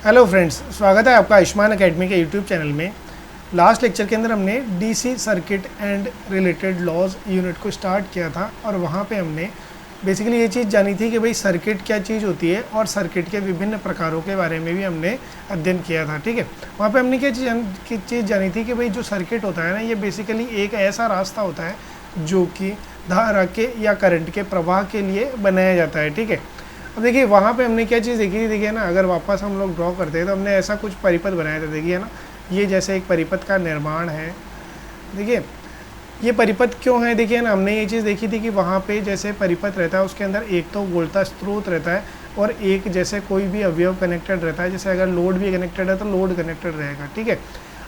Hello friends, स्वागत है आपका आयुष्मान एकेडमी के यूट्यूब चैनल में। लास्ट लेक्चर के अंदर हमने DC circuit and related laws unit को स्टार्ट किया था और वहाँ पे हमने बेसिकली ये चीज़ जानी थी कि भाई सर्किट क्या चीज़ होती है और सर्किट के विभिन्न प्रकारों के बारे में भी हमने अध्ययन किया था। ठीक है, वहाँ पे हमने क्या चीज़ जानी थी कि भाई जो सर्किट होता है ना, ये बेसिकली एक ऐसा रास्ता होता है जो कि धारा के या करंट के प्रवाह के लिए बनाया जाता है। ठीक है, अब देखिए वहाँ पे हमने क्या चीज़ देखी थी। देखिए ना, अगर वापस हम लोग ड्रॉ करते हैं तो हमने ऐसा कुछ परिपथ बनाया था। देखिए ना, ये जैसे एक परिपथ का निर्माण है। देखिए ये परिपथ क्यों है, देखिए ना, हमने ये चीज़ देखी थी कि वहाँ पे जैसे परिपथ रहता है उसके अंदर एक तो वोल्टेज स्रोत रहता है और एक जैसे कोई भी अवयव कनेक्टेड रहता है। जैसे अगर लोड भी कनेक्टेड है तो लोड कनेक्टेड रहेगा। ठीक है,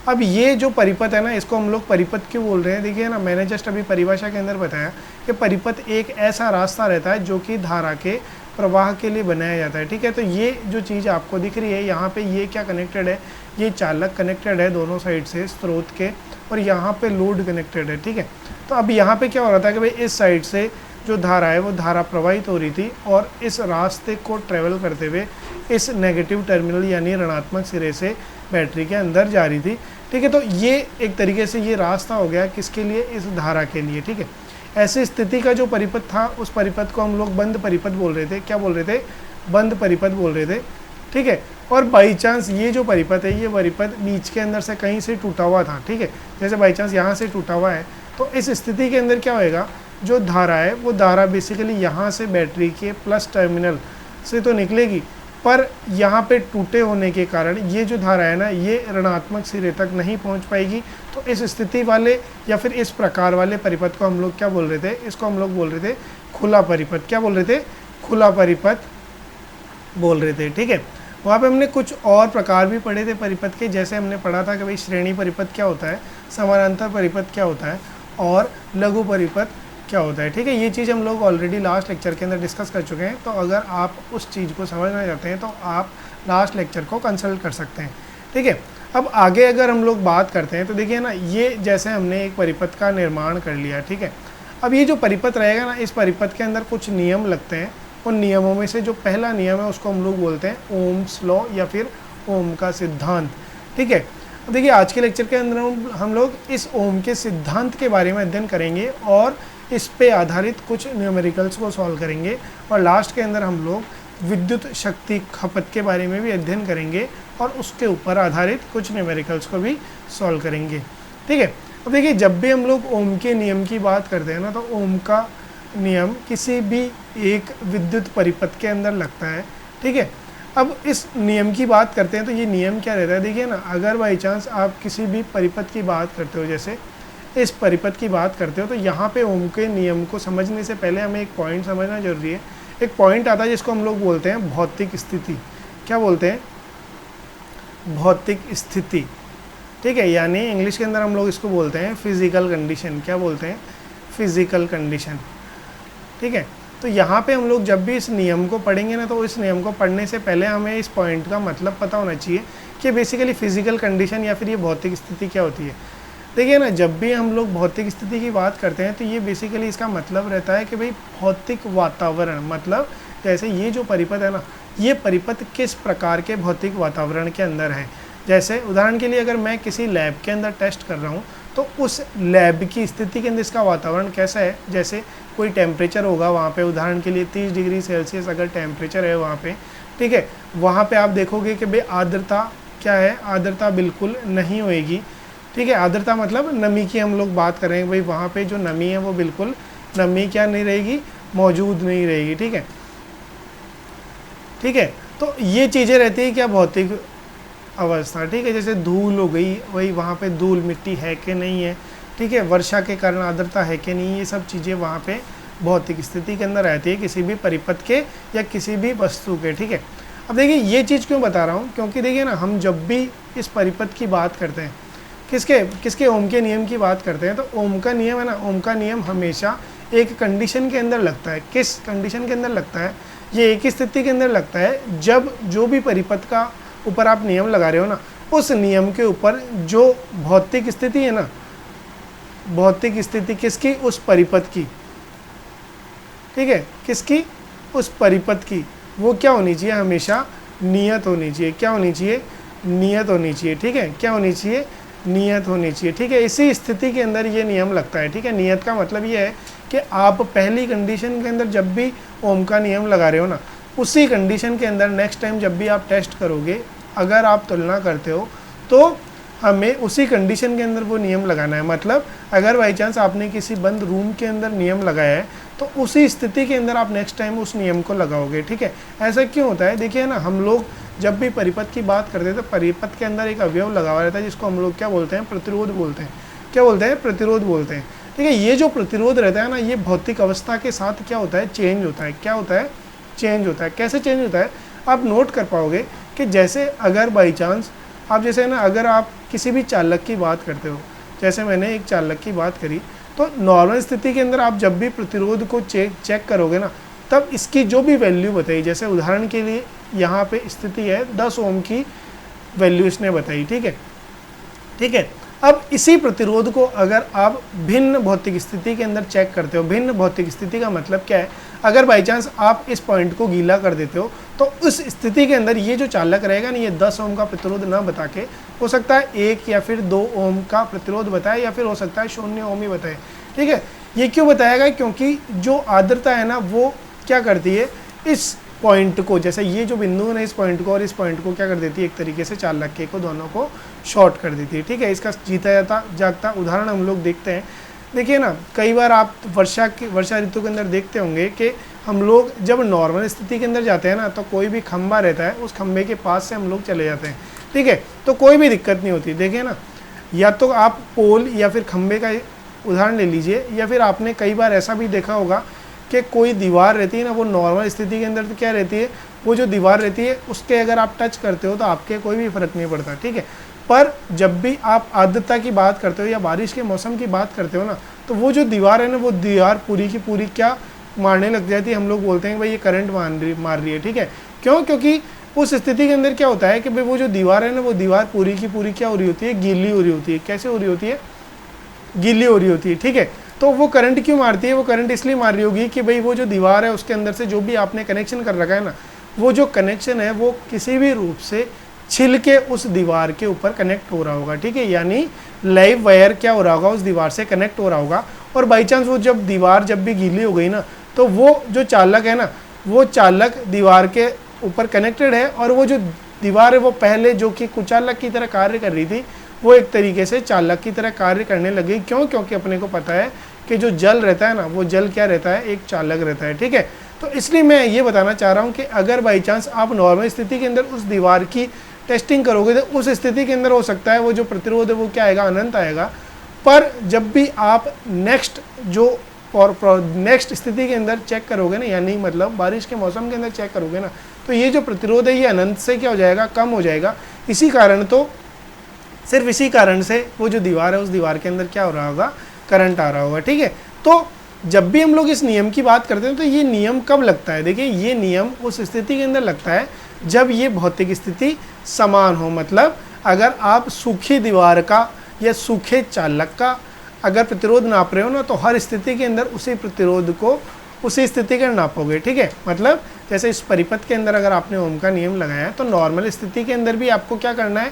अब ये जो परिपथ है ना, इसको हम लोग परिपथ क्यों बोल रहे हैं। देखिए ना, मैंने जस्ट अभी परिभाषा के अंदर बताया कि परिपथ एक ऐसा रास्ता रहता है जो कि धारा के प्रवाह के लिए बनाया जाता है। ठीक है, तो ये जो चीज़ आपको दिख रही है यहाँ पे, ये क्या कनेक्टेड है, ये चालक कनेक्टेड है दोनों साइड से स्रोत के, और यहाँ पे लोड कनेक्टेड है। ठीक है, तो अब यहाँ पे क्या हो रहा था कि भाई इस साइड से जो धारा है वो धारा प्रवाहित हो रही थी और इस रास्ते को ट्रेवल करते हुए इस नेगेटिव टर्मिनल यानी ऋणात्मक सिरे से बैटरी के अंदर जा रही थी। ठीक है, तो ये एक तरीके से ये रास्ता हो गया किसके लिए, इस धारा के लिए। ठीक है, ऐसी स्थिति का जो परिपथ था उस परिपथ को हम लोग बंद परिपथ बोल रहे थे। क्या बोल रहे थे, बंद परिपथ बोल रहे थे। ठीक है, और बाई चांस ये जो परिपथ है, ये परिपथ बीच के अंदर से कहीं से टूटा हुआ था। ठीक है, जैसे बाई चांस यहाँ से टूटा हुआ है तो इस स्थिति के अंदर क्या होएगा, जो धारा है वो धारा बेसिकली यहाँ से बैटरी के प्लस टर्मिनल से तो निकलेगी, पर यहाँ पे टूटे होने के कारण ये जो धारा है ना, ये ऋणात्मक सिरे तक नहीं पहुँच पाएगी। तो इस स्थिति वाले या फिर इस प्रकार वाले परिपथ को हम लोग क्या बोल रहे थे, इसको हम लोग बोल रहे थे खुला परिपथ। क्या बोल रहे थे, खुला परिपथ बोल रहे थे। ठीक है, वहाँ पे हमने कुछ और प्रकार भी पढ़े थे परिपथ के। जैसे हमने पढ़ा था कि भाई श्रेणी परिपथ क्या होता है, समानांतर परिपथ क्या होता है और लघु परिपथ क्या होता है। ठीक है, ये चीज़ हम लोग ऑलरेडी लास्ट लेक्चर के अंदर डिस्कस कर चुके हैं। तो अगर आप उस चीज़ को समझना चाहते हैं तो आप लास्ट लेक्चर को कंसल्ट कर सकते हैं। ठीक है, अब आगे अगर हम लोग बात करते हैं तो देखिए ना, ये जैसे हमने एक परिपथ का निर्माण कर लिया। ठीक है, अब ये जो परिपथ रहेगा ना, इस परिपथ के अंदर कुछ नियम लगते हैं। उन नियमों में से जो पहला नियम है उसको हम लोग बोलते हैं ओम्स लॉ या फिर ओम का सिद्धांत। ठीक है, देखिए आज के लेक्चर के अंदर हम लोग इस ओम के सिद्धांत के बारे में अध्ययन करेंगे और इस पे आधारित कुछ न्यूमेरिकल्स को सॉल्व करेंगे, और लास्ट के अंदर हम लोग विद्युत शक्ति खपत के बारे में भी अध्ययन करेंगे और उसके ऊपर आधारित कुछ न्यूमेरिकल्स को भी सॉल्व करेंगे। ठीक है, अब देखिए जब भी हम लोग ओम के नियम की बात करते हैं ना, तो ओम का नियम किसी भी एक विद्युत परिपथ के अंदर लगता है। ठीक है, अब इस नियम की बात करते हैं तो ये नियम क्या रहता है। देखिए ना, अगर बाई चांस आप किसी भी परिपथ की बात करते हो, जैसे इस परिपथ की बात करते हो, तो यहाँ पे ओम के नियम को समझने से पहले हमें एक पॉइंट समझना जरूरी है। एक पॉइंट आता है जिसको हम लोग बोलते हैं भौतिक स्थिति। क्या बोलते हैं, भौतिक स्थिति। ठीक है, यानी इंग्लिश के अंदर हम लोग इसको बोलते हैं फिजिकल कंडीशन। क्या बोलते हैं, फिजिकल कंडीशन। ठीक है, तो यहाँ पे हम लोग जब भी इस नियम को पढ़ेंगे ना, तो इस नियम को पढ़ने से पहले हमें इस पॉइंट का मतलब पता होना चाहिए कि बेसिकली फिजिकल कंडीशन या फिर ये भौतिक स्थिति क्या होती है। देखिए ना, जब भी हम लोग भौतिक स्थिति की बात करते हैं तो ये बेसिकली इसका मतलब रहता है कि भाई भौतिक वातावरण, मतलब जैसे ये जो परिपथ है ना, ये परिपथ किस प्रकार के भौतिक वातावरण के अंदर है। जैसे उदाहरण के लिए अगर मैं किसी लैब के अंदर टेस्ट कर रहा हूँ तो उस लैब की स्थिति के अंदर इसका वातावरण कैसा है। जैसे कोई टेम्परेचर होगा वहाँ पे, उदाहरण के लिए 30 डिग्री सेल्सियस अगर टेम्परेचर है वहाँ पे। ठीक है, वहाँ पे आप देखोगे कि भाई आर्द्रता क्या है, आर्द्रता बिल्कुल नहीं होएगी। ठीक है, आर्द्रता मतलब नमी की हम लोग बात कर रहे हैं। भाई वहाँ पे जो नमी है वो बिल्कुल नमी क्या नहीं रहेगी, मौजूद नहीं रहेगी। ठीक है, ठीक है, तो ये चीज़ें रहती है क्या, भौतिक अवस्था। ठीक है, जैसे धूल हो गई, वही वहाँ पे धूल मिट्टी है कि नहीं है। ठीक है, वर्षा के कारण आर्द्रता है कि नहीं, ये सब चीज़ें वहाँ पे भौतिक स्थिति के अंदर रहती है किसी भी परिपथ के या किसी भी वस्तु के। ठीक है, अब देखिए ये चीज़ क्यों बता रहा हूँ, क्योंकि देखिए ना, हम जब भी इस परिपथ की बात करते हैं, किसके ओम के नियम की बात करते हैं, तो ओम का नियम है ना, ओम का नियम हमेशा एक कंडीशन के अंदर लगता है। किस कंडीशन के अंदर लगता है, ये एक स्थिति के अंदर लगता है जब जो भी परिपथ का ऊपर आप नियम लगा रहे हो ना, उस नियम के ऊपर जो भौतिक स्थिति है ना, भौतिक स्थिति किसकी, उस परिपथ की। ठीक है, किसकी, उस परिपथ की, वो क्या होनी चाहिए, हमेशा नियत होनी चाहिए। क्या होनी चाहिए? नियत होनी चाहिए। ठीक है, क्या होनी चाहिए? नियत होनी चाहिए। ठीक है, इसी स्थिति के अंदर ये नियम लगता है। ठीक है, नियत का मतलब ये है कि आप पहली कंडीशन के अंदर जब भी ओम का नियम लगा रहे हो ना, उसी कंडीशन के अंदर नेक्स्ट टाइम जब भी आप टेस्ट करोगे, अगर आप तुलना करते हो तो हमें उसी कंडीशन के अंदर वो नियम लगाना है। मतलब अगर बाई चांस आपने किसी बंद रूम के अंदर नियम लगाया है तो उसी स्थिति के अंदर आप नेक्स्ट टाइम उस नियम को लगाओगे। ठीक है, ऐसा क्यों होता है? देखिए ना, हम लोग जब भी परिपथ की बात करते हैं तो परिपथ के अंदर एक अवयव लगा हुआ रहता है जिसको हम लोग क्या बोलते हैं? प्रतिरोध बोलते हैं। क्या बोलते हैं? प्रतिरोध बोलते हैं। ठीक है, ये जो प्रतिरोध रहता है ना, ये भौतिक अवस्था के साथ क्या होता है? चेंज होता है। क्या होता है? चेंज होता है। कैसे चेंज होता है? आप नोट कर पाओगे कि जैसे अगर बाई चांस आप जैसे ना, अगर आप किसी भी चालक की बात करते हो, जैसे मैंने एक चालक की बात करी, तो नॉर्मल स्थिति के अंदर आप जब भी प्रतिरोध को चेक करोगे ना, तब इसकी जो भी वैल्यू बताई, जैसे उदाहरण के लिए यहाँ पे स्थिति है 10 ओम की वैल्यू इसने बताई। ठीक है, ठीक है। अब इसी प्रतिरोध को अगर आप भिन्न भौतिक स्थिति के अंदर चेक करते हो, भिन्न भौतिक स्थिति का मतलब क्या है? अगर बाई चांस आप इस पॉइंट को गीला कर देते हो तो उस स्थिति के अंदर ये जो चालक रहेगा ना, ये 10 ओम का प्रतिरोध ना बता के हो सकता है 1 या फिर 2 ओम का प्रतिरोध बताए, या फिर हो सकता है 0 ओम ही बताए। ठीक है, ये क्यों बताएगा? क्योंकि जो आर्द्रता है ना, वो क्या करती है? इस पॉइंट को, जैसे ये जो बिंदु है ना, इस पॉइंट को और इस पॉइंट को क्या कर देती है? एक तरीके से चालक के को दोनों को शॉर्ट कर देती है। ठीक है, इसका जीता जागता उदाहरण हम लोग देखते हैं। देखिए ना, कई बार आप वर्षा ऋतु के अंदर देखते होंगे कि हम लोग जब नॉर्मल स्थिति के अंदर जाते हैं ना, तो कोई भी खंबा रहता है, उस खंबे के पास से हम लोग चले जाते हैं। ठीक है, तो कोई भी दिक्कत नहीं होती। देखिए ना, या तो आप पोल या फिर खंबे का उदाहरण ले लीजिए, या फिर आपने कई बार ऐसा भी देखा होगा कि कोई दीवार रहती है ना, वो नॉर्मल स्थिति के अंदर तो क्या रहती है? वो जो दीवार रहती है उसके अगर आप टच करते हो तो आपके कोई भी फर्क नहीं पड़ता। ठीक है, पर जब भी आप आर्द्रता की बात करते हो या बारिश के मौसम की बात करते हो ना, तो वो जो दीवार है ना, वो दीवार पूरी की पूरी क्या मारने लग जाती है। हम लोग बोलते हैं भाई ये करंट मार रही है। ठीक है, क्यों? क्योंकि उस स्थिति के अंदर क्या होता है कि भाई वो जो दीवार है ना, वो दीवार पूरी की पूरी क्या हो रही होती है? गीली हो रही होती है। कैसे हो रही होती है? गीली हो रही होती है। ठीक है, तो वो करंट क्यों मारती है? वो करंट इसलिए मार रही होगी कि भाई वो जो दीवार है उसके अंदर से जो भी आपने कनेक्शन कर रखा है ना, वो जो कनेक्शन है वो किसी भी रूप से छिल के उस दीवार के ऊपर कनेक्ट हो रहा होगा। ठीक है, यानी लाइव वायर क्या हो रहा होगा? उस दीवार से कनेक्ट हो रहा होगा। और बाई चांस वो जब दीवार जब भी गीली हो गई ना, तो वो जो चालक है ना, वो चालक दीवार के ऊपर कनेक्टेड है, और वो जो दीवार है वो पहले जो कि कुचालक की तरह कार्य कर रही थी, वो एक तरीके से चालक की तरह कार्य करने लगी। क्यों? क्योंकि अपने को पता है कि जो जल रहता है ना, वो जल क्या रहता है? एक चालक रहता है। ठीक है, तो इसलिए मैं ये बताना चाह रहा हूँ कि अगर बाई चांस आप नॉर्मल स्थिति के अंदर उस दीवार की टेस्टिंग करोगे तो उस स्थिति के अंदर हो सकता है वो जो प्रतिरोध है वो क्या आएगा? अनंत आएगा। पर जब भी आप नेक्स्ट स्थिति के अंदर चेक करोगे ना, यानी मतलब बारिश के मौसम के अंदर चेक करोगे ना, तो ये जो प्रतिरोध है ये अनंत से क्या हो जाएगा? कम हो जाएगा। इसी कारण तो सिर्फ इसी कारण से वो जो दीवार है उस दीवार के अंदर क्या हो रहा होगा? करंट आ रहा होगा। ठीक है, तो जब भी हम लोग इस नियम की बात करते हैं तो ये नियम कब लगता है? देखिए, ये नियम उस स्थिति के अंदर लगता है जब ये भौतिक स्थिति समान हो। मतलब अगर आप सूखी दीवार का या सूखे चालक का अगर प्रतिरोध नाप रहे हो ना, तो हर स्थिति के अंदर उसी प्रतिरोध को उसी स्थिति के नापोगे। ठीक है, मतलब जैसे इस परिपथ के अंदर अगर आपने ओम का नियम लगाया है, तो नॉर्मल स्थिति के अंदर भी आपको क्या करना है?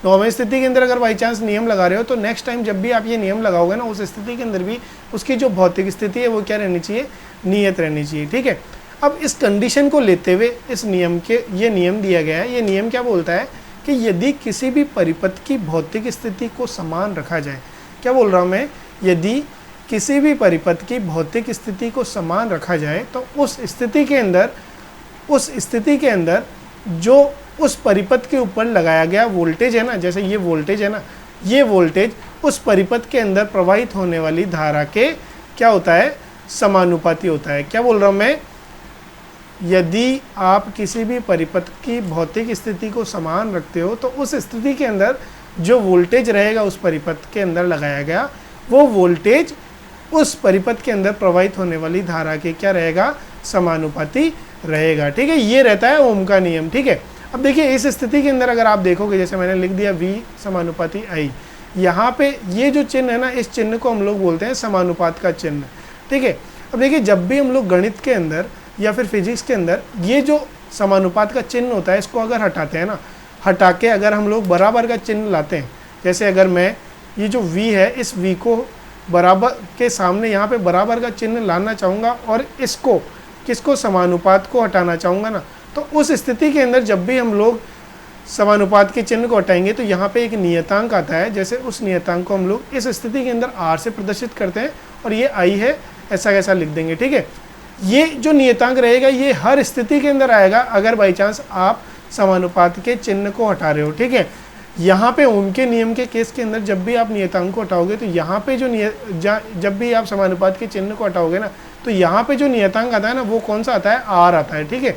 नॉर्मल स्थिति के अंदर अगर बाई चांस नियम लगा रहे हो, तो नेक्स्ट टाइम जब भी आप ये नियम लगाओगे ना, उस स्थिति के अंदर भी उसकी जो भौतिक स्थिति है वो क्या रहनी चाहिए? नियत रहनी चाहिए। ठीक है, अब इस कंडीशन को लेते हुए इस नियम के ये नियम दिया गया है। ये नियम क्या बोलता है कि यदि किसी भी परिपथ की भौतिक स्थिति को समान रखा जाए, क्या बोल रहा हूँ मैं? यदि किसी भी परिपथ की भौतिक स्थिति को समान रखा जाए, तो उस स्थिति के अंदर जो उस परिपथ के ऊपर लगाया गया वोल्टेज है ना, जैसे ये वोल्टेज है ना, ये वोल्टेज उस परिपथ के अंदर प्रवाहित होने वाली धारा के क्या होता है? समानुपाती होता है। क्या बोल रहा हूँ मैं? यदि आप किसी भी परिपथ की भौतिक स्थिति को समान रखते हो, तो उस स्थिति के अंदर जो वोल्टेज रहेगा उस परिपथ के अंदर लगाया गया, वो वोल्टेज उस परिपथ के अंदर प्रवाहित होने वाली धारा के क्या रहेगा? समानुपाती रहेगा। ठीक है, ये रहता है ओम का नियम। ठीक है, अब देखिए इस स्थिति के अंदर अगर आप देखोगे, जैसे मैंने लिख दिया V समानुपाती I, यहाँ पे ये जो चिन्ह है ना, इस चिन्ह को हम लोग बोलते हैं समानुपात का चिन्ह। ठीक है, अब देखिए जब भी हम लोग गणित के अंदर या फिर फिजिक्स के अंदर ये जो समानुपात का चिन्ह होता है इसको अगर हटाते हैं ना, हटा के अगर हम लोग बराबर का चिन्ह लाते हैं, जैसे अगर मैं ये जो v है इस v को बराबर के सामने यहाँ पे बराबर का चिन्ह लाना चाहूँगा और इसको किसको समानुपात को हटाना चाहूँगा ना, तो उस स्थिति के अंदर जब भी हम लोग समानुपात के चिन्ह को हटाएंगे तो यहाँ पे एक नियतांक आता है। जैसे उस नियतांक को हम लोग इस स्थिति के अंदर r से प्रदर्शित करते हैं और ये i है, ऐसा कैसा लिख देंगे। ठीक है, ये जो नियतांक रहेगा ये हर स्थिति के अंदर आएगा अगर बाई चांस आप समानुपात के चिन्ह को हटा रहे हो। ठीक है, यहाँ पे ओम के नियम के केस के अंदर जब भी आप नियतांक को हटाओगे तो यहाँ पे जो जब भी आप समानुपात के चिन्ह को हटाओगे ना, तो यहाँ पे जो नियतांक आता है ना वो कौन सा आता है, r आता है। ठीक है,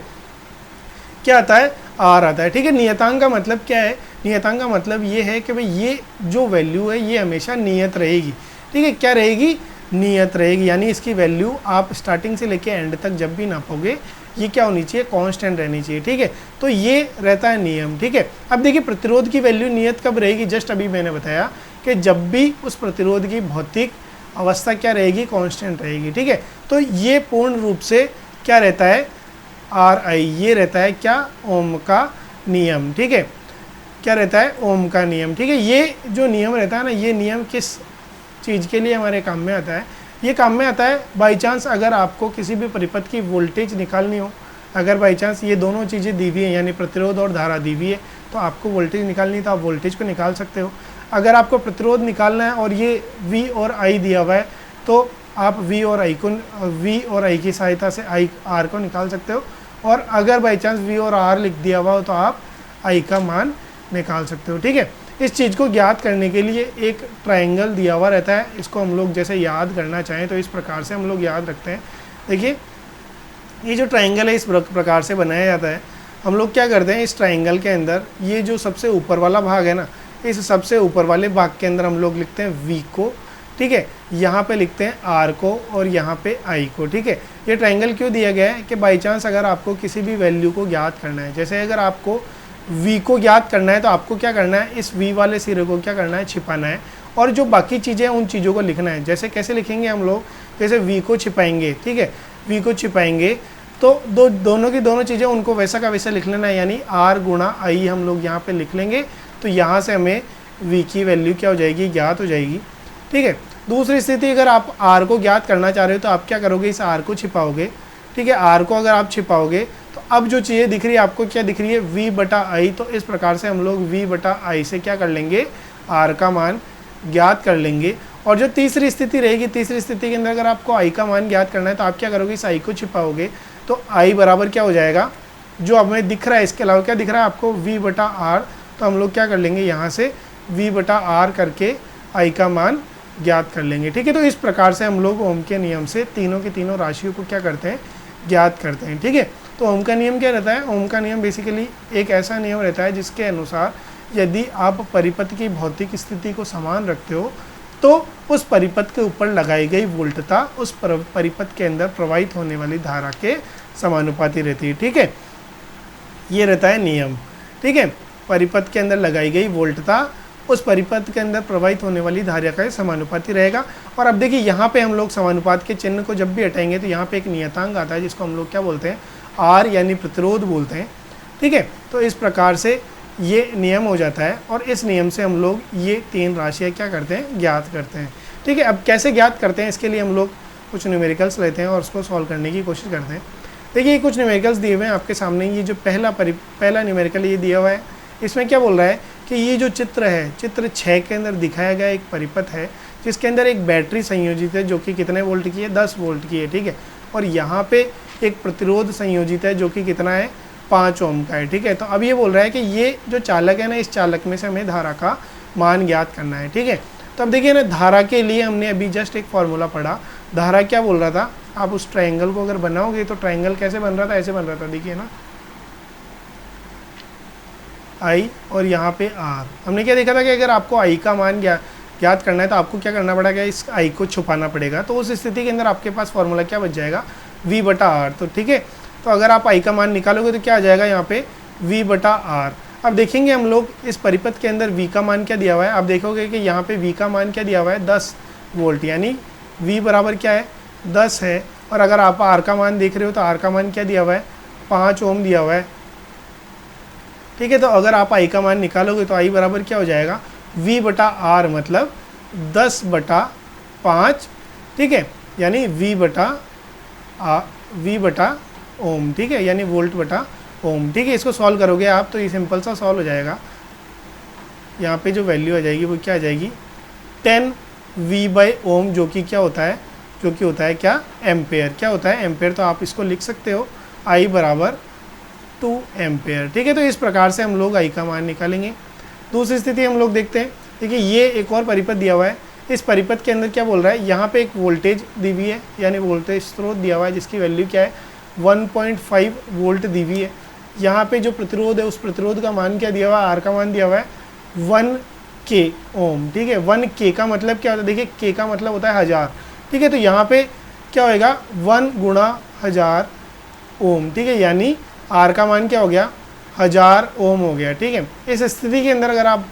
क्या आता है, r आता है। ठीक है, नियतांक का मतलब क्या है, नियतांक का मतलब ये है कि भाई ये जो वैल्यू है ये हमेशा नियत रहेगी। ठीक है, क्या रहेगी, नियत रहेगी, यानी इसकी वैल्यू आप स्टार्टिंग से लेके एंड तक जब भी नापोगे ये क्या होनी चाहिए, कांस्टेंट रहनी चाहिए। ठीक है, तो ये रहता है नियम। ठीक है, अब देखिए प्रतिरोध की वैल्यू नियत कब रहेगी, जस्ट अभी मैंने बताया कि जब भी उस प्रतिरोध की भौतिक अवस्था क्या रहेगी, कांस्टेंट रहेगी। ठीक है, तो ये पूर्ण रूप से क्या रहता है, RI, ये रहता है क्या, ओम का नियम। ठीक है, क्या रहता है, ओम का नियम। ठीक है, ये जो नियम रहता है ना, ये नियम किस चीज़ के लिए हमारे काम में आता है, ये काम में आता है बाई चांस अगर आपको किसी भी परिपथ की वोल्टेज निकालनी हो, अगर बाई चांस ये दोनों चीज़ें दी हुई हैं यानी प्रतिरोध और धारा दी हुई है तो आपको वोल्टेज निकालनी है तो आप वोल्टेज को निकाल सकते हो। अगर आपको प्रतिरोध निकालना है और ये V और I दिया हुआ है तो आप V और I की सहायता से R को निकाल सकते हो, और अगर बाई चांस V और R लिख दिया हुआ हो तो आप I का मान निकाल सकते हो। ठीक है, इस चीज़ को ज्ञात करने के लिए एक ट्रायंगल दिया हुआ रहता है, इसको हम लोग जैसे याद करना चाहें तो इस प्रकार से हम लोग याद रखते हैं। देखिए ये जो ट्रायंगल है इस प्रकार से बनाया जाता है। हम लोग क्या करते हैं, इस ट्रायंगल के अंदर ये जो सबसे ऊपर वाला भाग है ना, इस सबसे ऊपर वाले भाग के अंदर हम लोग लिखते हैं V को। ठीक है, यहाँ पे लिखते हैं R को और यहाँ पे I को। ठीक है, ये ट्रायंगल क्यों दिया गया है कि बाई चांस अगर आपको किसी भी वैल्यू को ज्ञात करना है, जैसे अगर आपको V को ज्ञात करना है तो आपको क्या करना है, इस V वाले सिरे को क्या करना है, छिपाना है, और जो बाकी चीज़ें हैं उन चीज़ों को लिखना है। जैसे कैसे लिखेंगे हम लोग, जैसे V को छिपाएंगे। ठीक है, V को छिपाएंगे तो दोनों की दोनों चीज़ें उनको वैसा का वैसा लिख लेना है, यानी R गुणा I हम लोग यहाँ पे लिख लेंगे, तो यहाँ से हमें V की वैल्यू क्या हो जाएगी, ज्ञात हो जाएगी। ठीक है, दूसरी स्थिति अगर आप R को ज्ञात करना चाह रहे हो तो आप क्या करोगे, इस R को छिपाओगे। ठीक है, R को अगर आप छिपाओगे तो अब जो चीज़ें दिख रही है आपको क्या दिख रही है, V बटा I, तो इस प्रकार से हम लोग V बटा I से क्या कर लेंगे, R का मान ज्ञात कर लेंगे। और जो तीसरी स्थिति रहेगी, तीसरी स्थिति के अंदर अगर आपको I का मान ज्ञात करना है तो आप क्या करोगे, इस I को छिपाओगे, तो I बराबर क्या हो जाएगा, जो हमें दिख रहा है इसके अलावा क्या दिख रहा है आपको, V बटा R, तो हम लोग क्या कर लेंगे, यहाँ से V बटा R करके I का मान ज्ञात कर लेंगे। ठीक है, तो इस प्रकार से हम लोग ओम के नियम से तीनों की तीनों राशियों को क्या करते हैं, ज्ञात करते हैं। ठीक है, तो ओम का नियम क्या रहता है, ओम का नियम बेसिकली एक ऐसा नियम रहता है जिसके अनुसार यदि आप परिपथ की भौतिक स्थिति को समान रखते हो तो उस परिपथ के ऊपर लगाई गई वोल्टता उस परिपथ के अंदर प्रवाहित होने वाली धारा के समानुपाती रहती है। ठीक है, ये रहता है नियम। ठीक है, परिपथ के अंदर लगाई गई वोल्टता उस परिपथ के अंदर प्रवाहित होने वाली धारा का समानुपाती रहेगा। और अब देखिए यहाँ पे हम लोग समानुपात के चिन्ह को जब भी हटाएंगे तो यहाँ पे एक नियतांक आता है जिसको हम लोग क्या बोलते हैं, R यानी प्रतिरोध बोलते हैं। ठीक है, तो इस प्रकार से ये नियम हो जाता है और इस नियम से हम लोग ये तीन राशियाँ क्या करते हैं, ज्ञात करते हैं। ठीक है, अब कैसे ज्ञात करते हैं, इसके लिए हम लोग कुछ न्यूमेरिकल्स लेते हैं और उसको सॉल्व करने की कोशिश करते हैं। देखिए कुछ न्यूमेरिकल्स दिए हुए हैं आपके सामने, ये जो पहला न्यूमेरिकल ये दिया हुआ है, इसमें क्या बोल रहा है कि ये जो चित्र है, चित्र 6 के अंदर दिखाया गया एक परिपथ है जिसके अंदर एक बैटरी संयोजित है जो कि कितने वोल्ट की है, 10 वोल्ट की है। ठीक है, और यहाँ पे एक प्रतिरोध संयोजित है जो कि कितना है, 5 ओम का है। ठीक है, तो अब ये बोल रहा है कि ये जो चालक है ना, इस चालक में से हमें धारा का मान ज्ञात करना है। ठीक है, तो अब देखिए ना, धारा के लिए हमने अभी जस्ट एक फॉर्मूला पढ़ा। धारा क्या बोल रहा था, आप उस ट्रायंगल को अगर बनाओगे तो ट्रायंगल कैसे बन रहा था, ऐसे बन रहा था, देखिए ना, I और यहाँ पे R। हमने क्या देखा था कि अगर आपको I का मान ज्ञात करना है तो आपको क्या करना पड़ेगा, इस I को छुपाना पड़ेगा। तो उस स्थिति के अंदर आपके पास फॉर्मूला क्या बच जाएगा, V बटा R। तो ठीक है, तो अगर आप I का मान निकालोगे तो क्या आ जाएगा यहाँ पे, V बटा R। अब देखेंगे हम लोग इस परिपथ के अंदर V का मान क्या दिया हुआ है। आप देखोगे कि यहाँ पे V का मान क्या दिया हुआ है, 10 वोल्ट, यानी V बराबर क्या है, 10 है। और अगर आप R का मान देख रहे हो तो R का मान क्या दिया हुआ है, 5 ओम दिया हुआ है, ठीक है। तो अगर आप आई का मान निकालोगे तो आई बराबर क्या हो जाएगा, V बटा आर मतलब 10/5, ठीक है, यानी V बटा ओम, ठीक है, यानी वोल्ट बटा ओम, ठीक है। इसको सॉल्व करोगे आप तो ये सिंपल सा सॉल्व हो जाएगा। यहाँ पे जो वैल्यू आ जाएगी वो क्या आ जाएगी, 10V/ओम, जो कि क्या होता है, जो कि होता है क्या, एम्पेयर। क्या होता है, एम्पेयर। तो आप इसको लिख सकते हो I बराबर 2 एम्पेयर, ठीक है। तो इस प्रकार से हम लोग I का मान निकालेंगे। दूसरी स्थिति हम लोग देखते हैं। देखिए ये एक और परिपथ दिया हुआ है, इस परिपथ के अंदर क्या बोल रहा है, यहाँ पे एक वोल्टेज दी हुई है, यानी वोल्टेज स्रोत दिया हुआ है जिसकी वैल्यू क्या है, 1.5 वोल्ट दी हुई है। यहाँ पे जो प्रतिरोध है उस प्रतिरोध का मान क्या दिया हुआ है, आर का मान दिया हुआ है 1K ओम, ठीक है। 1K का मतलब क्या होता है, देखिए K का मतलब होता है 1000, ठीक है। तो यहाँ पे क्या होएगा, 1 × 1000 ओम, ठीक है, यानी आर का मान क्या हो गया, 1000 ओम हो गया, ठीक है। इस स्थिति के अंदर अगर आप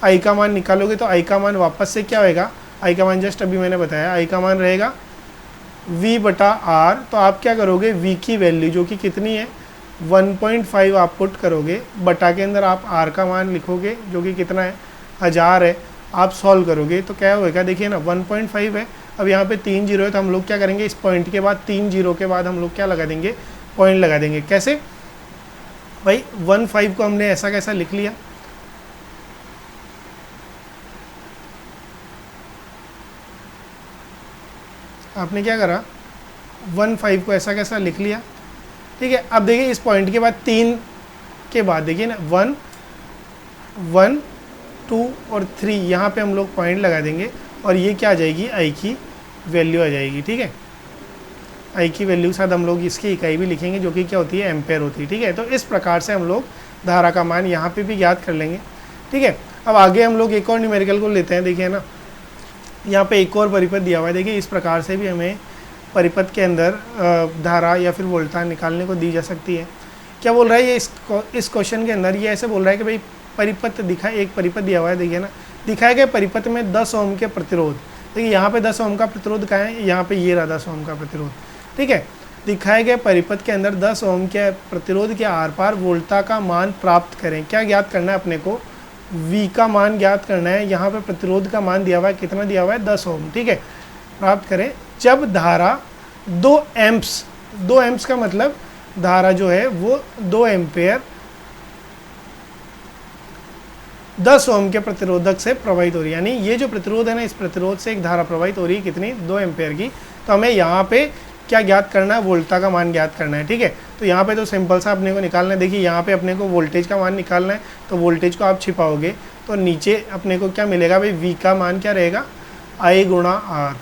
आई का मान निकालोगे तो आई का मान वापस से क्या होएगा, आई का मान जस्ट अभी मैंने बताया, आई का मान रहेगा V बटा आर। तो आप क्या करोगे, V की वैल्यू जो कि कितनी है 1.5 आप पुट करोगे, बटा के अंदर आप आर का मान लिखोगे जो कि कितना है 1000 है, आप सॉल्व करोगे तो क्या होएगा, देखिए ना 1.5 है। अब यहाँ पे 3 जीरो है तो हम लोग क्या करेंगे, इस पॉइंट के बाद 3 जीरो के बाद हम लोग क्या लगा देंगे, पॉइंट लगा देंगे। कैसे भाई, 1.5 को हमने ऐसा कैसा लिख लिया, आपने क्या करा, 1.5 को ऐसा कैसा लिख लिया, ठीक है। अब देखिए इस पॉइंट के बाद 3 के बाद देखिए ना 1, 1, 2 और 3 यहाँ पे हम लोग पॉइंट लगा देंगे और ये क्या आ जाएगी, आई की वैल्यू आ जाएगी, ठीक है। आई की वैल्यू के साथ हम लोग इसकी इकाई भी लिखेंगे जो कि क्या होती है, एम्पेयर होती है, ठीक है। तो इस प्रकार से हम लोग धारा का मान यहाँ पे भी ज्ञात कर लेंगे, ठीक है। अब आगे हम लोग एक और न्यूमेरिकल को लेते हैं। देखिए ना यहाँ पे एक और परिपथ दिया हुआ है, देखिए इस प्रकार से भी हमें परिपथ के अंदर धारा या फिर वोल्टा निकालने को दी जा सकती है। क्या बोल रहा है ये, इस क्वेश्चन के अंदर ये ऐसे बोल रहा है कि भाई परिपथ एक परिपथ दिया हुआ है, देखिए ना दिखाए गए परिपथ में 10 ओम के प्रतिरोध, देखिए यहाँ पे 10 ओम का प्रतिरोध कहाँ है, यहाँ पे ये रहा 10 ओम का प्रतिरोध, ठीक है। दिखाए गए परिपथ के अंदर 10 ओम के प्रतिरोध के आर पार वोल्टा का मान प्राप्त करें। क्या ज्ञात करना है अपने को, V का मान ज्ञात करना है। यहाँ पे प्रतिरोध का मान दिया हुआ है, कितना दिया हुआ है, 10 ओम, ठीक है। प्राप्त करें जब धारा 2 एम्प्स का मतलब धारा जो है वो 2 एम्पेयर 10 ओम के प्रतिरोधक से प्रवाहित हो रही है, यानी ये जो प्रतिरोध है ना, इस प्रतिरोध से एक धारा प्रवाहित हो रही है, कितनी, 2 एम्पेयर की। तो हमें यहाँ पे क्या ज्ञात करना है, वोल्टा का मान ज्ञात करना है, ठीक है। तो यहाँ पे तो सिंपल सा अपने को निकालना है। देखिए यहाँ पे अपने को वोल्टेज का मान निकालना है, तो वोल्टेज को आप छिपाओगे तो नीचे अपने को क्या मिलेगा भाई, V का मान क्या रहेगा, I × R,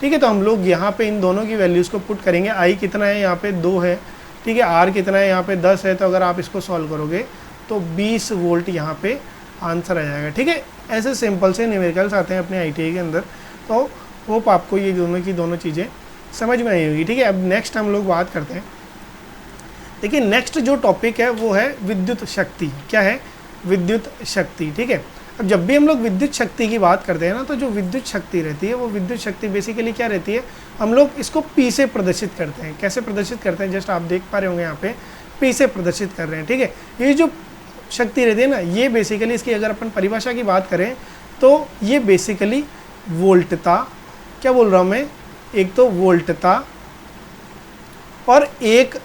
ठीक है। तो हम लोग यहाँ पे इन दोनों की वैल्यूज़ को पुट करेंगे। I कितना है, यहाँ पे 2 है, ठीक है। R कितना है, यहाँ पे 10 है। तो अगर आप इसको सॉल्व करोगे तो 20 वोल्ट यहाँ पे आंसर आ जाएगा, ठीक है। ऐसे सिंपल से न्यूमेरिकल्स आते हैं अपने ITI के अंदर। तो होप आपको ये दोनों चीज़ें समझ में आई होगी, ठीक है। अब नेक्स्ट हम लोग बात करते हैं। देखिए नेक्स्ट जो टॉपिक है वो है विद्युत शक्ति। क्या है, विद्युत शक्ति, ठीक है। अब जब भी हम लोग विद्युत शक्ति की बात करते हैं ना, तो जो विद्युत शक्ति रहती है वो विद्युत शक्ति बेसिकली क्या रहती है, हम लोग इसको P से प्रदर्शित करते हैं। कैसे प्रदर्शित करते हैं, जस्ट आप देख पा रहे होंगे यहाँ पे P से प्रदर्शित कर रहे हैं, ठीक है। ये जो शक्ति रहती है ना, ये बेसिकली इसकी अगर अपन परिभाषा की बात करें तो ये बेसिकली वोल्टता, क्या बोल रहा हूँ मैं, एक तो वोल्टता और एक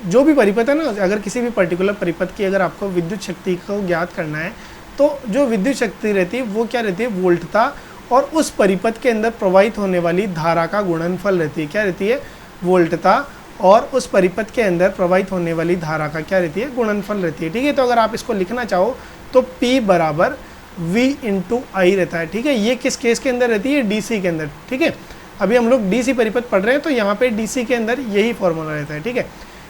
जो भी परिपथ है ना, अगर किसी भी पर्टिकुलर परिपथ की अगर आपको विद्युत शक्ति को ज्ञात करना है तो जो विद्युत शक्ति रहती है वो क्या रहती है, वोल्टता और उस परिपथ के अंदर प्रवाहित होने वाली धारा का गुणनफल रहती है। क्या रहती है, वोल्टता और उस परिपथ के अंदर प्रवाहित होने वाली धारा का क्या रहती है, गुणनफल रहती है, ठीक है। तो अगर आप इसको लिखना चाहो तो P बराबर V × I रहता है, ठीक है। ये किस केस के अंदर रहती है, DC के अंदर, ठीक है। अभी हम लोग DC परिपथ पढ़ रहे हैं तो यहाँ पे DC के अंदर यही फॉर्मूला रहता है, ठीक है।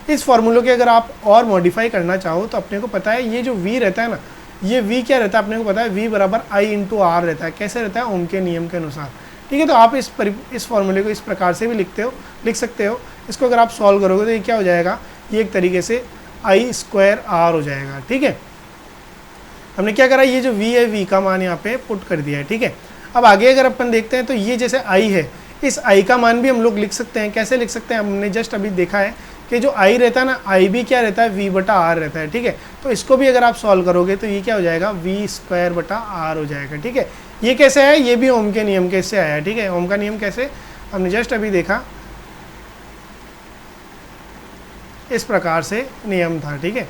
इस फॉर्मूले के अगर आप और मॉडिफाई करना चाहो तो अपने को पता है ये जो V रहता है ना, ये V क्या रहता है, अपने को पता है V बराबर I × R रहता है। कैसे रहता है, ओम के नियम के अनुसार, ठीक है। तो आप इस फॉर्मूले को इस प्रकार से भी लिख सकते हो। इसको अगर आप सॉल्व करोगे तो ये क्या हो जाएगा, ये एक तरीके से I² R हो जाएगा, ठीक है। हमने क्या करा, ये जो V है V का मान यहाँ पे पुट कर दिया है, ठीक है। अब आगे अगर अपन देखते हैं तो ये जैसे I है, इस I का मान भी हम लोग लिख सकते हैं। कैसे लिख सकते हैं, हमने जस्ट अभी देखा है कि जो आई रहता है ना, आई भी क्या रहता है, वी बटा आर रहता है, ठीक है। तो इसको भी अगर आप सॉल्व करोगे तो ये क्या हो जाएगा, वी स्क्वायर बटा आर हो जाएगा, ठीक है। ये कैसे आया, ये भी ओम के नियम के से आया, ठीक है। ओम का नियम कैसे, हमने जस्ट अभी देखा, इस प्रकार से नियम था, ठीक है।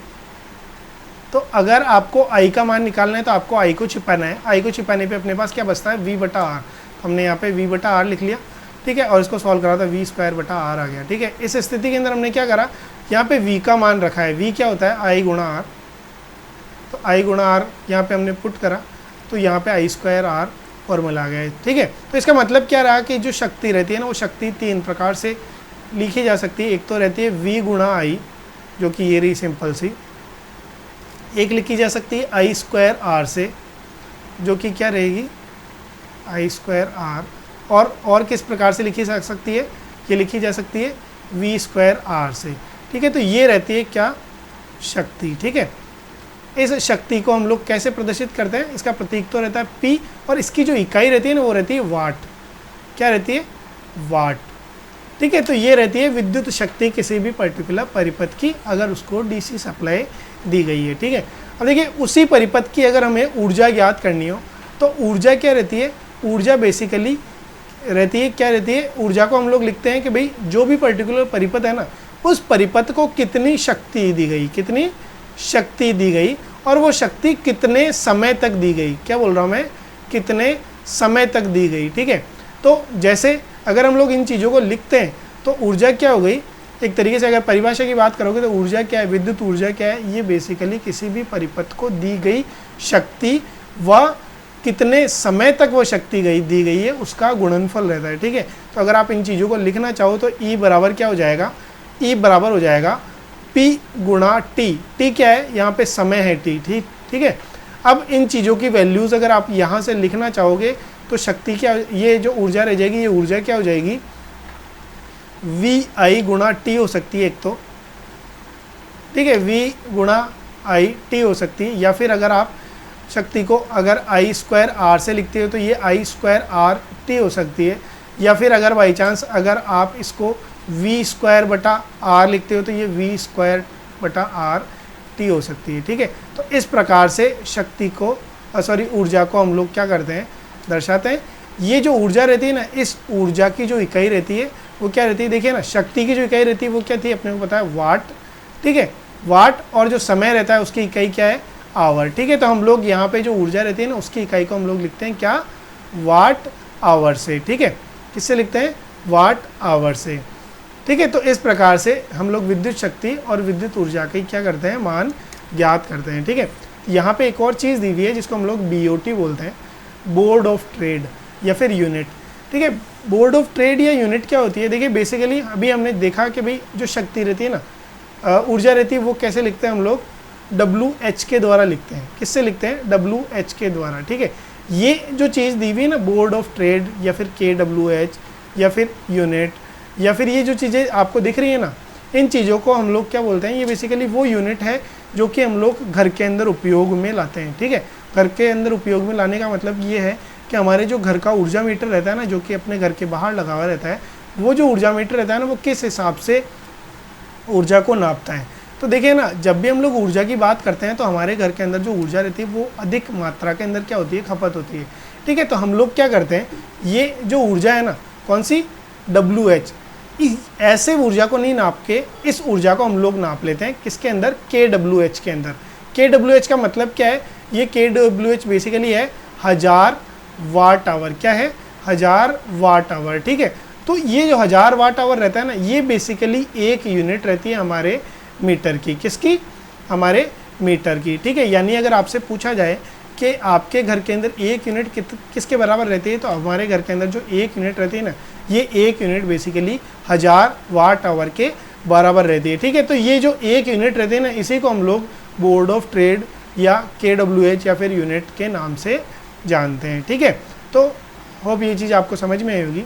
तो अगर आपको आई का मान निकालना है तो आपको आई को छिपाना है। आई को छिपाने पे अपने पास क्या बचता है, वी बटा आर। हमने यहाँ पे वी बटा आर लिख लिया, ठीक है, और इसको सॉल्व करा था, वी स्क्वायर बटा आर आ गया, ठीक है। इस स्थिति के अंदर हमने क्या करा, यहाँ पे वी का मान रखा है, वी क्या होता है, आई गुणा आर। तो आई गुणा आर यहाँ पे हमने पुट करा, तो यहाँ पे आई स्क्वायर आर फॉर्मूला आ गया, ठीक है। तो इसका मतलब क्या रहा कि जो शक्ति रहती है ना, वो शक्ति 3 प्रकार से लिखी जा सकती है। एक तो रहती है वी गुणा आई, जो कि ये रही सिंपल सी। एक लिखी जा सकती है आई स्क्वायर आर से, जो कि क्या रहेगी, आई स्क्वायर आर। और किस प्रकार से लिखी जा सकती है, ये लिखी जा सकती है वी स्क्वायर आर से, ठीक है। तो ये रहती है क्या, शक्ति, ठीक है। इस शक्ति को हम लोग कैसे प्रदर्शित करते हैं, इसका प्रतीक तो रहता है P, और इसकी जो इकाई रहती है ना, वो रहती है वाट। क्या रहती है, वाट, ठीक है। तो ये रहती है विद्युत शक्ति किसी भी पर्टिकुलर परिपथ की, अगर उसको डीसी सप्लाई दी गई है, ठीक है। अब देखिए, उसी परिपथ की अगर हमें ऊर्जा ज्ञात करनी हो तो ऊर्जा क्या रहती है, ऊर्जा बेसिकली रहती है, क्या रहती है, ऊर्जा को हम लोग लिखते हैं कि भाई जो भी पर्टिकुलर परिपथ है ना, उस परिपथ को कितनी शक्ति दी गई, कितनी शक्ति दी गई, और वो शक्ति कितने समय तक दी गई। क्या बोल रहा हूँ मैं, कितने समय तक दी गई, ठीक है। तो जैसे अगर हम लोग इन चीज़ों को लिखते हैं तो ऊर्जा क्या हो गई, एक तरीके से अगर परिभाषा की बात करोगे तो ऊर्जा क्या है, विद्युत ऊर्जा क्या है, ये बेसिकली किसी भी परिपथ को दी गई शक्ति व कितने समय तक वो शक्ति दी गई है, उसका गुणनफल रहता है, ठीक है। तो अगर आप इन चीज़ों को लिखना चाहो तो E बराबर क्या हो जाएगा, E बराबर हो जाएगा P गुणा T। T क्या है, यहाँ पे समय है T, ठीक है। अब इन चीज़ों की वैल्यूज़ अगर आप यहाँ से लिखना चाहोगे तो शक्ति क्या, ये जो ऊर्जा रह जाएगी, ये ऊर्जा क्या हो जाएगी, वी आई गुणा टी हो सकती है एक तो, ठीक है, वी गुणा आई टी हो सकती है। या फिर अगर आप शक्ति को अगर आई स्क्वायर आर से लिखते हो तो ये आई स्क्वायर आर टी हो सकती है। या फिर अगर बाई चांस अगर आप इसको वी स्क्वायर बटा आर लिखते हो तो ये वी स्क्वायर बटा आर टी हो सकती है, ठीक है। तो इस प्रकार से शक्ति को ऊर्जा को हम लोग क्या करते हैं, दर्शाते हैं। ये जो ऊर्जा रहती है ना, इस ऊर्जा की जो इकाई रहती है वो क्या रहती है, देखिए ना, शक्ति की जो इकाई रहती है वो क्या थी, अपने को पता है वाट, ठीक है, वाट। और जो समय रहता है उसकी इकाई क्या है, आवर, ठीक है। तो हम लोग यहाँ पे जो ऊर्जा रहती है ना, उसकी इकाई को हम लोग लिखते हैं क्या, वाट आवर से, ठीक है। किससे लिखते हैं, वाट आवर से, ठीक है। तो इस प्रकार से हम लोग विद्युत शक्ति और विद्युत ऊर्जा की क्या करते हैं, मान ज्ञात करते हैं, ठीक है। यहाँ पे एक और चीज़ दी हुई है जिसको हम लोग BOT बोलते हैं, बोर्ड ऑफ ट्रेड या फिर यूनिट, ठीक है। बोर्ड ऑफ ट्रेड या यूनिट क्या होती है, देखिए बेसिकली अभी हमने देखा कि भाई जो शक्ति रहती है ना, ऊर्जा रहती है, वो कैसे लिखते हैं हम लोग, WH के द्वारा लिखते हैं। किससे लिखते हैं, WH के द्वारा, ठीक है। ये जो चीज़ दी हुई है ना, बोर्ड ऑफ ट्रेड या फिर KWH या फिर यूनिट, या फिर ये जो चीज़ें आपको दिख रही है ना, इन चीज़ों को हम लोग क्या बोलते हैं, ये बेसिकली वो यूनिट है जो कि हम लोग घर के अंदर उपयोग में लाते हैं, ठीक है। घर के अंदर उपयोग में लाने का मतलब ये है कि हमारे जो घर का ऊर्जा मीटर रहता है ना, जो कि अपने घर के बाहर लगा हुआ रहता है, वो जो ऊर्जा मीटर रहता है ना, वो किस हिसाब से ऊर्जा को नापता है। तो देखिए ना, जब भी हम लोग ऊर्जा की बात करते हैं तो हमारे घर के अंदर जो ऊर्जा रहती है वो अधिक मात्रा के अंदर क्या होती है, खपत होती है, ठीक है। तो हम लोग क्या करते हैं, ये जो ऊर्जा है ना, कौन सी, WH, ऐसे ऊर्जा को नहीं नाप के इस ऊर्जा को हम लोग नाप लेते हैं किसके अंदर, KWH के अंदर। KWH का मतलब क्या है, ये KWH बेसिकली है 1000 वाट आवर, क्या है, 1000 वाट आवर, ठीक है। तो ये जो 1000 वाट आवर रहता है ना, ये बेसिकली एक यूनिट रहती है हमारे मीटर की, किसकी, हमारे मीटर की, ठीक है। यानी अगर आपसे पूछा जाए कि आपके घर के अंदर एक यूनिट किसके बराबर रहती है, तो हमारे घर के अंदर जो एक यूनिट रहती है ना, ये एक यूनिट बेसिकली 1000 वाट आवर के बराबर रहती है, ठीक है। तो ये जो एक यूनिट रहती है ना, इसी को हम लोग बोर्ड ऑफ ट्रेड या KWH या फिर यूनिट के नाम से जानते हैं, ठीक है। तो होप ये चीज़ आपको समझ में आई होगी।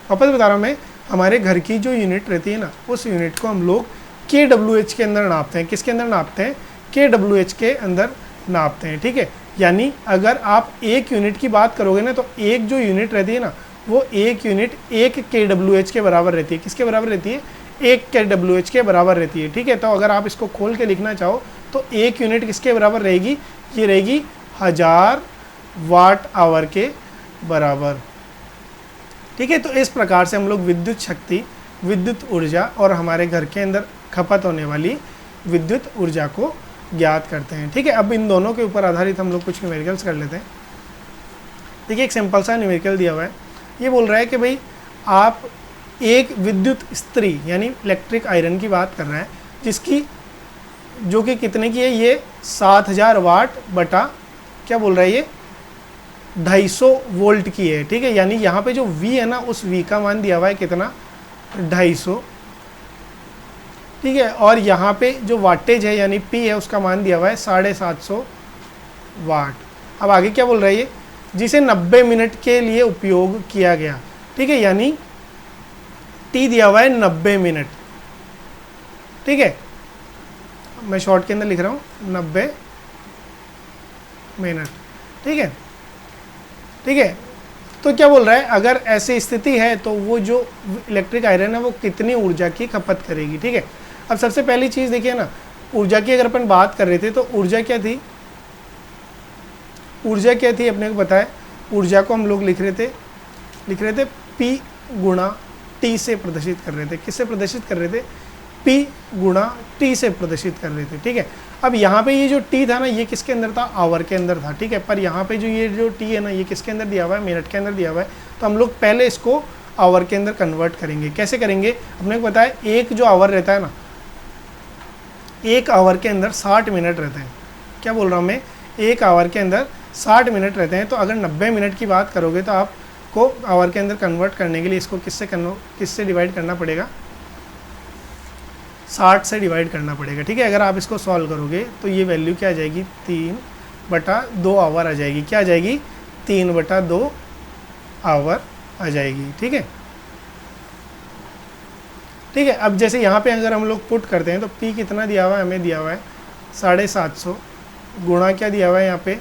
वापस बता रहा हूँ मैं, हमारे घर की जो यूनिट रहती है ना, उस यूनिट को हम लोग KWH के अंदर नापते हैं। किसके अंदर नापते हैं, KWH के अंदर नापते हैं, ठीक है। यानी अगर आप एक यूनिट की बात करोगे ना, तो एक जो यूनिट रहती है ना, वो एक यूनिट एक KWH के बराबर रहती है। किसके बराबर रहती है, 1 के WH के बराबर रहती है। ठीक है, तो अगर आप इसको खोल के लिखना चाहो तो 1 यूनिट किसके बराबर रहेगी, ये रहेगी 1000 वाट आवर के बराबर। ठीक है, तो इस प्रकार से हम लोग विद्युत शक्ति, विद्युत ऊर्जा और हमारे घर के अंदर खपत होने वाली विद्युत ऊर्जा को ज्ञात करते हैं। ठीक है, अब इन दोनों के ऊपर आधारित हम लोग कुछ न्यूमेरिकल्स कर लेते हैं। देखिए, एक सिंपल सा न्यूमेरिकल दिया हुआ है। ये बोल रहा है कि भाई आप एक विद्युत इस्त्री यानी इलेक्ट्रिक आयरन की बात कर रहे हैं, जिसकी जो कि कितने की है, ये 7000 वाट बटा क्या बोल रहा है, ये 250 वोल्ट की है। ठीक है, यानी यहाँ पे जो V है ना, उस V का मान दिया हुआ है कितना, 250। ठीक है, और यहाँ पे जो वाटेज है यानी P है, उसका मान दिया हुआ है 750 वाट। अब आगे क्या बोल रहा है, ये जिसे 90 मिनट के लिए उपयोग किया गया। ठीक है, यानी T दिया हुआ है 90 मिनट। ठीक है, मैं शॉर्ट के अंदर लिख रहा हूँ 90 मिनट। ठीक है, ठीक है, तो क्या बोल रहा है, अगर ऐसी स्थिति है तो वो जो इलेक्ट्रिक आयरन है वो कितनी ऊर्जा की खपत करेगी। ठीक है, अब सबसे पहली चीज़ देखिए ना, ऊर्जा की अगर अपन बात कर रहे थे तो ऊर्जा क्या थी, ऊर्जा क्या थी अपने को पता है। ऊर्जा को हम लोग लिख रहे थे P गुणा T से प्रदर्शित कर रहे थे। किससे प्रदर्शित कर रहे थे, P गुणा T से प्रदर्शित कर रहे थे। ठीक है, अब यहाँ पे ये जो T था ना, ये किसके अंदर था, आवर के अंदर था। ठीक है, पर यहाँ पे जो ये जो T है ना, ये किसके अंदर दिया हुआ है, मिनट के अंदर दिया हुआ है। तो हम लोग पहले इसको आवर के अंदर कन्वर्ट करेंगे। कैसे करेंगे, अपने को पता है एक जो आवर रहता है ना, एक आवर के अंदर 60 मिनट रहते हैं। क्या बोल रहा हूँ मैं, एक आवर के अंदर 60 मिनट रहते हैं। तो अगर 90 मिनट की बात करोगे तो आपको आवर के अंदर कन्वर्ट करने के लिए इसको किससे डिवाइड करना पड़ेगा, 60 से डिवाइड करना पड़ेगा। ठीक है, अगर आप इसको सॉल्व करोगे तो ये वैल्यू क्या आ जाएगी, 3/2 आवर आ जाएगी। क्या आ जाएगी, 3/2 आवर आ जाएगी। ठीक है, ठीक है, अब जैसे यहाँ पे अगर हम लोग पुट करते हैं तो P कितना दिया हुआ है, हमें दिया हुआ है 750 गुणा क्या दिया हुआ है यहाँ पे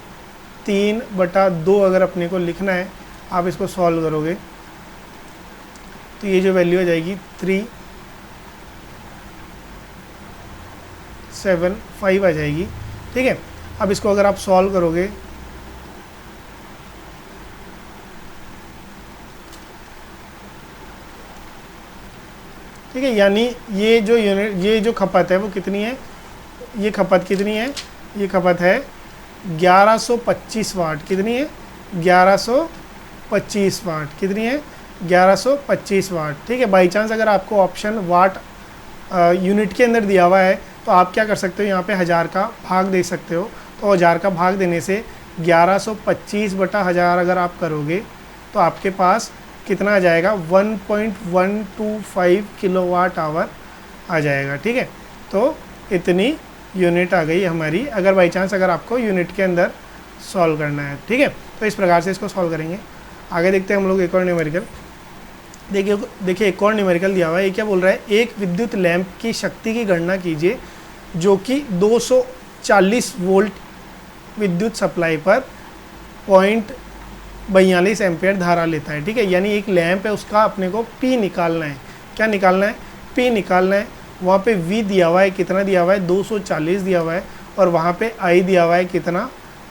3/2। अगर अपने को लिखना है, आप इसको सॉल्व करोगे तो ये जो वैल्यू आ जाएगी 375 आ जाएगी। ठीक है, अब इसको अगर आप सॉल्व करोगे ठीक है, यानी ये जो यूनिट, ये जो खपत है वो कितनी है, ये खपत कितनी है, ये खपत है 1125 वाट। कितनी है, 1125 वाट। कितनी है, 1125 वाट। ठीक है, बाई चांस अगर आपको ऑप्शन वाट यूनिट के अंदर दिया हुआ है तो आप क्या कर सकते हो, यहाँ पे 1000 का भाग दे सकते हो। तो 1000 का भाग देने से 1125/1000 अगर आप करोगे तो आपके पास कितना आ जाएगा, 1.125 किलोवाट आवर आ जाएगा। ठीक है, तो इतनी यूनिट आ गई हमारी, अगर बाई चांस अगर आपको यूनिट के अंदर सॉल्व करना है। ठीक है, तो इस प्रकार से इसको सॉल्व करेंगे। आगे देखते हैं हम लोग एक और न्यूमेरिकल। देखिए एक और न्यूमेरिकल दिया हुआ है। ये क्या बोल रहा है, एक विद्युत लैंप की शक्ति की गणना कीजिए जो कि 240 वोल्ट विद्युत सप्लाई पर 0.42 एम्पियर धारा लेता है। ठीक है, यानी एक लैंप है, उसका अपने को P निकालना है। क्या निकालना है, P निकालना है। वहाँ पे V दिया हुआ है, कितना दिया हुआ है, 240 दिया हुआ है, और वहाँ पे I दिया हुआ है कितना,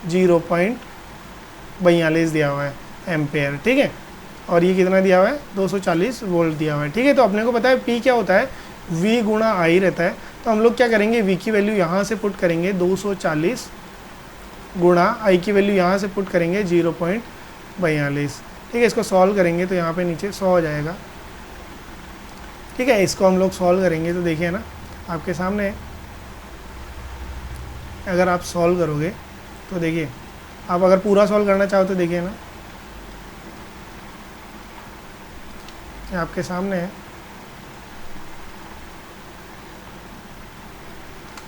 0.42 दिया हुआ है एम्पेयर। ठीक है, और ये कितना दिया हुआ है, 240 वोल्ट दिया हुआ है। ठीक है, तो अपने को पता है P क्या होता है, V गुणा I रहता है। तो हम लोग क्या करेंगे, V की वैल्यू यहाँ से पुट करेंगे 240 गुणा I की वैल्यू यहाँ से पुट करेंगे 0.42। ठीक है, इसको सॉल्व करेंगे तो यहाँ पे नीचे 100 हो जाएगा। ठीक है, इसको हम लोग सॉल्व करेंगे तो देखिए ना आपके सामने है। अगर आप सॉल्व करोगे तो देखिए, आप अगर पूरा सॉल्व करना चाहो तो देखिए ना, आपके सामने है।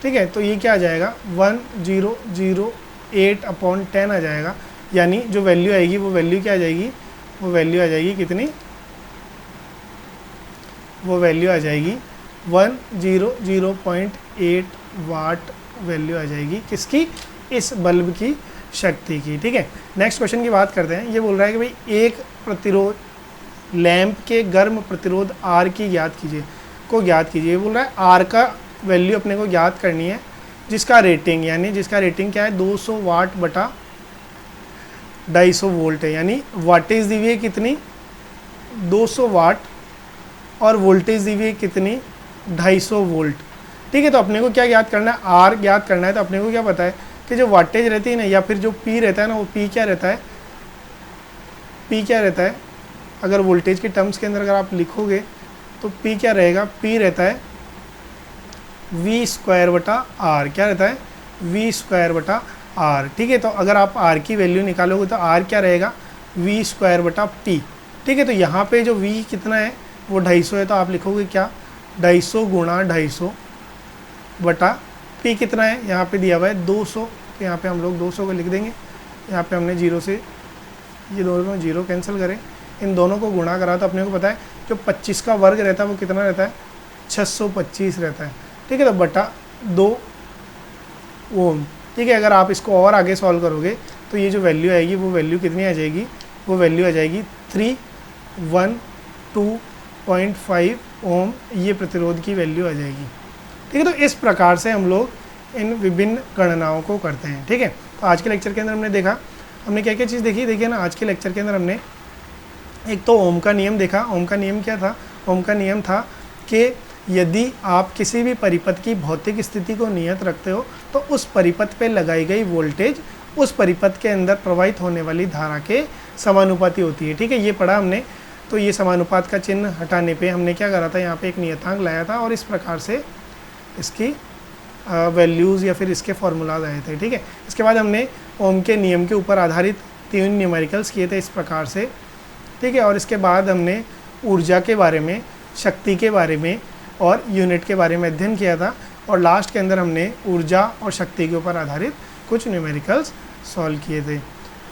ठीक है, तो ये क्या आ जाएगा, 1008/10 आ जाएगा। यानी जो वैल्यू आएगी वो वैल्यू क्या आ जाएगी, वो वैल्यू आ जाएगी कितनी, वो वैल्यू आ जाएगी 100.8 वाट वैल्यू आ जाएगी। किसकी, इस बल्ब की शक्ति की। ठीक है, नेक्स्ट क्वेश्चन की बात करते हैं। ये बोल रहा है कि भाई एक प्रतिरोध लैंप के गर्म प्रतिरोध R की ज्ञात कीजिए। को ज्ञात कीजिए। बोल रहा है आर का वैल्यू अपने को ज्ञात करनी है, जिसका रेटिंग यानी जिसका रेटिंग क्या है 200 वाट बटा 250 वोल्ट है। यानी वाटेज दी हुई है कितनी 200 वाट और वोल्टेज दी हुई है कितनी 250 वोल्ट। ठीक है, तो अपने को क्या ज्ञात करना है, आर ज्ञात करना है। तो अपने को क्या पता है कि जो वाटेज रहती है ना, या फिर जो पी रहता है ना, वो पी क्या रहता है, पी क्या रहता है, अगर वोल्टेज के टर्म्स के अंदर अगर आप लिखोगे तो पी क्या रहेगा, पी रहता है वी स्क्वायर बटा आर। क्या रहता है, वी स्क्वायर बटा आर। ठीक है, तो अगर आप आर की वैल्यू निकालोगे तो आर क्या रहेगा, वी स्क्वायर बटा पी। ठीक है, तो यहाँ पे जो वी कितना है वो 250 है, तो आप लिखोगे क्या 250 गुणा 250 बटा पी कितना है, यहाँ पे दिया हुआ है 200, तो यहाँ पे हम लोग 200 को लिख देंगे। यहाँ पे हमने 0 से ये दोनों 0 कैंसिल करें, इन दोनों को गुणा करा तो अपने को पता है जो 25 का वर्ग रहता है वो कितना रहता है 625 रहता है। ठीक है, तो बटा 2 ओम। ठीक है, अगर आप इसको और आगे सॉल्व करोगे तो ये जो वैल्यू आएगी वो वैल्यू कितनी आ जाएगी, वो वैल्यू आ जाएगी 312.5 ओम, ये प्रतिरोध की वैल्यू आ जाएगी। ठीक है, तो इस प्रकार से हम लोग इन विभिन्न गणनाओं को करते हैं। ठीक है, तो आज के लेक्चर के अंदर हमने देखा, हमने क्या क्या चीज़ देखी, देखिए ना, आज के लेक्चर के अंदर हमने एक तो ओम का नियम देखा। ओम का नियम क्या था, ओम का नियम था कि यदि आप किसी भी परिपथ की भौतिक स्थिति को नियत रखते हो तो उस परिपथ पे लगाई गई वोल्टेज उस परिपथ के अंदर प्रवाहित होने वाली धारा के समानुपाती होती है। ठीक है, ये पढ़ा हमने। तो ये समानुपात का चिन्ह हटाने पे हमने क्या करा था, यहाँ पे एक नियतांक लाया था और इस प्रकार से इसकी वैल्यूज़ या फिर इसके फॉर्मूलाज आए थे। ठीक है, इसके बाद हमने ओम के नियम के ऊपर आधारित 3 न्यूमेरिकल्स किए थे इस प्रकार से। ठीक है, और इसके बाद हमने ऊर्जा के बारे में, शक्ति के बारे में और यूनिट के बारे में अध्ययन किया था, और लास्ट के अंदर हमने ऊर्जा और शक्ति के ऊपर आधारित कुछ न्यूमेरिकल्स सॉल्व किए थे।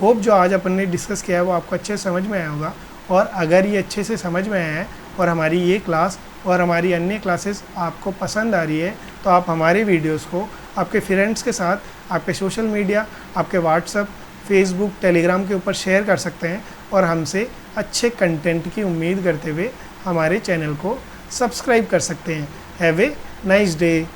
होप जो आज अपन ने डिस्कस किया है वो आपको अच्छे से समझ में आया होगा, और अगर ये अच्छे से समझ में आया है और हमारी ये क्लास और हमारी अन्य क्लासेस आपको पसंद आ रही है तो आप हमारे वीडियोस को आपके फ्रेंड्स के साथ, आपके सोशल मीडिया, आपके व्हाट्सएप, फेसबुक, टेलीग्राम के ऊपर शेयर कर सकते हैं, और हमसे अच्छे कंटेंट की उम्मीद करते हुए हमारे चैनल को सब्सक्राइब कर सकते हैं। Have a nice day.